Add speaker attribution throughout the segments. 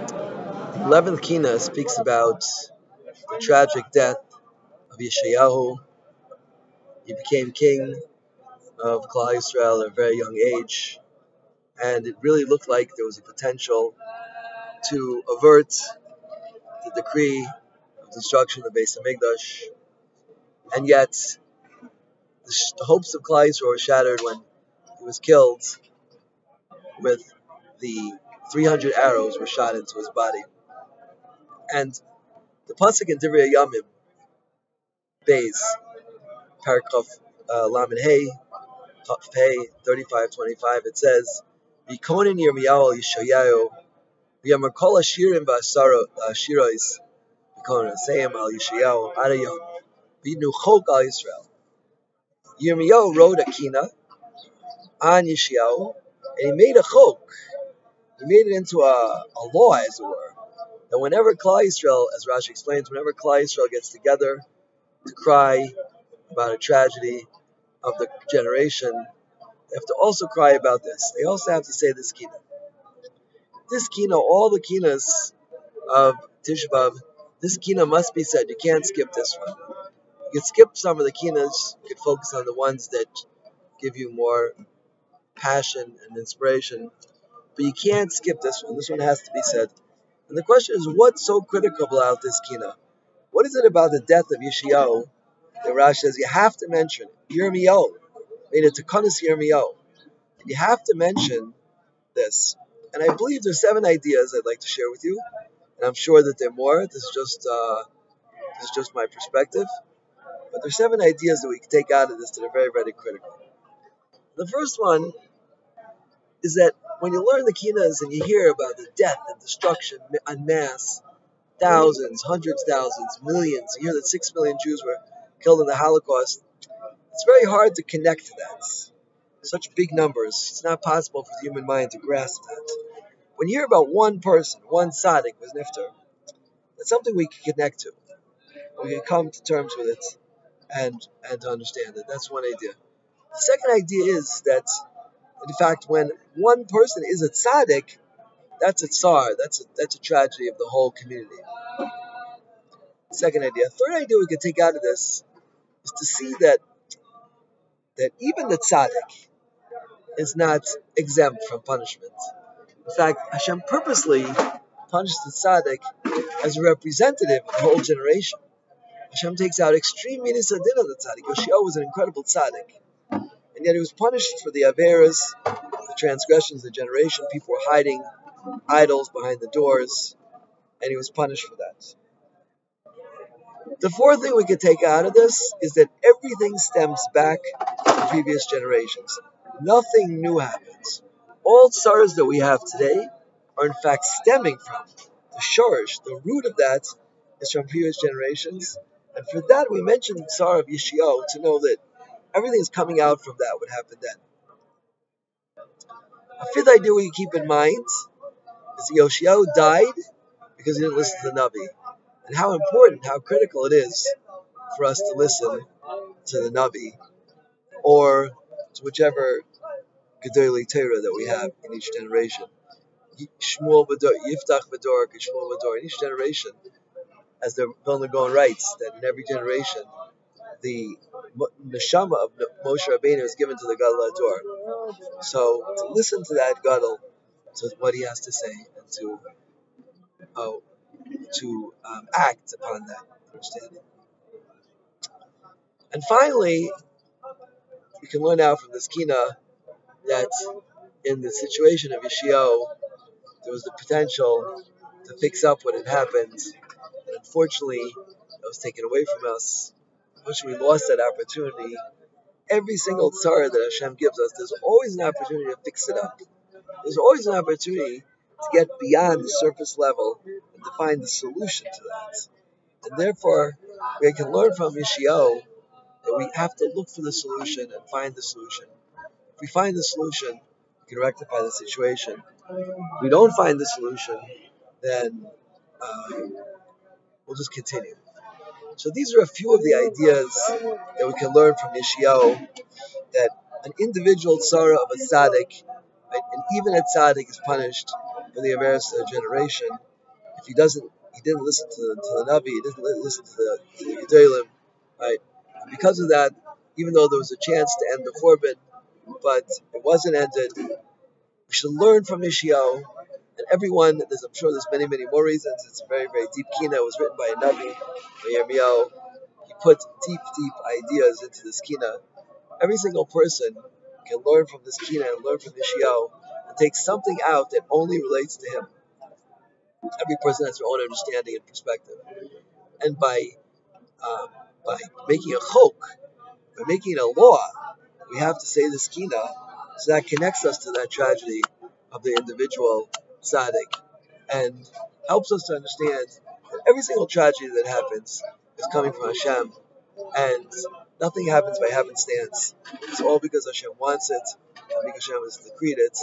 Speaker 1: The 11th Kina speaks about the tragic death of Yeshayahu. He became king of Klal Yisrael at a very young age, and it really looked like there was a potential to avert the decree of destruction of the Beis Hamikdash, and yet the hopes of Klal Yisrael were shattered when he was killed with the 300 arrows were shot into his body. And the pasuk in Divrei Yamim, Beis, Parakuf Lamed Hey, Kaf Hey, 35:25, it says, "V'konin Yirmiyahu Yeshayahu, v'yamar kol hashirim v'ashiros v'konin asayim al Yeshayahu adayom v'yitnu chok al Yisrael." Yirmiyahu wrote a kina on Yeshayahu, and he made a chok. He made it into a law, as it were, that whenever Klal Yisrael, as Rashi explains, whenever Klal Yisrael gets together to cry about a tragedy of the generation, they have to also cry about this. They also have to say this kina. This kina, all the kinas of Tisha B'Av, this kina must be said. You can't skip this one. You can skip some of the kinas. You can focus on the ones that give you more passion and inspiration. But you can't skip this one. This one has to be said. And the question is, what's so critical about this kina? What is it about the death of Yeshayahu that Rashi says you have to mention? Yirmiyahu made it to Kanas Yirmiyahu. You have to mention this. And I believe there's 7 ideas I'd like to share with you. And I'm sure that there are more. This is just my perspective. But there's 7 ideas that we can take out of this that are very, very critical. The first one is that when you learn the kinas and you hear about the death and destruction en masse, thousands, hundreds of thousands, millions, you hear that 6 million Jews were killed in the Holocaust, it's very hard to connect to that. Such big numbers, it's not possible for the human mind to grasp that. When you hear about one person, one tzaddik was nifter, that's something we can connect to. We can come to terms with it and to understand it. That's one idea. The second idea is that, in fact, when one person is a tzaddik, that's a tsar. That's a tragedy of the whole community. Second idea. Third idea we can take out of this is to see that even the tzaddik is not exempt from punishment. In fact, Hashem purposely punished the tzaddik as a representative of the whole generation. Hashem takes out extreme midas hadin on the tzaddik. Yoshio was an incredible tzaddik, and yet he was punished for the averas, the transgressions of the generation. People were hiding idols behind the doors, and he was punished for that. The fourth thing we could take out of this is that everything stems back to previous generations. Nothing new happens. All tsaras that we have today are in fact stemming from the shorish. The root of that is from previous generations. And for that we mentioned the tsar of Yeshayahu to know that everything is coming out from that, what happened then. A fifth idea we keep in mind is that Yeshayahu died because he didn't listen to the Navi. And how important, how critical it is for us to listen to the Navi or to whichever Gedolei Torah that we have in each generation. Shmuel Bador, Yiftach Bador, Shmuel Bador. In each generation, as the Vilna Gaon writes, that in every generation, the neshama of Moshe Rabbeinu is given to the Gadol Ador. So to listen to that Gadol, to what he has to say, and to act upon that understanding. And finally, we can learn out from this kina that in the situation of Yeshayahu, there was the potential to fix up what had happened. And unfortunately, that was taken away from us. Unfortunately, we lost that opportunity. Every single tzara that Hashem gives us, there's always an opportunity to fix it up. There's always an opportunity to get beyond the surface level and to find the solution to that. And therefore, we can learn from Yeshayahu that we have to look for the solution and find the solution. If we find the solution, we can rectify the situation. If we don't find the solution, then we'll just continue. So these are a few of the ideas that we can learn from Yeshayahu, that an individual tzara of a tzaddik, right, and even a tzaddik is punished for the averas of the generation, he didn't listen to the Navi, he didn't listen to the Gedalim, right? And because of that, even though there was a chance to end the Korban, but it wasn't ended, we should learn from Yeshayahu. And everyone, I'm sure there's many, many more reasons. It's a very, very deep kina. It was written by a Navi, by Yirmiyahu. He put deep, deep ideas into this kina. Every single person can learn from this kina and learn from Yeshayahu and take something out that only relates to him. Every person has their own understanding and perspective. And uh, by making a chok, by making a law, we have to say this kina, so that connects us to that tragedy of the individual tzaddik and helps us to understand that every single tragedy that happens is coming from Hashem, and nothing happens by happenstance. It's all because Hashem wants it, and because Hashem has decreed it,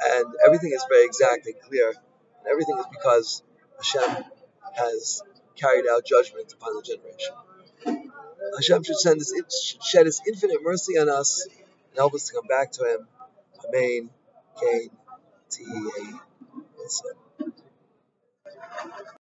Speaker 1: and everything is very exact and clear, and everything is because Hashem has carried out judgment upon the generation. Hashem should shed His infinite mercy on us and help us to come back to Him. Amen. Cain. T. A.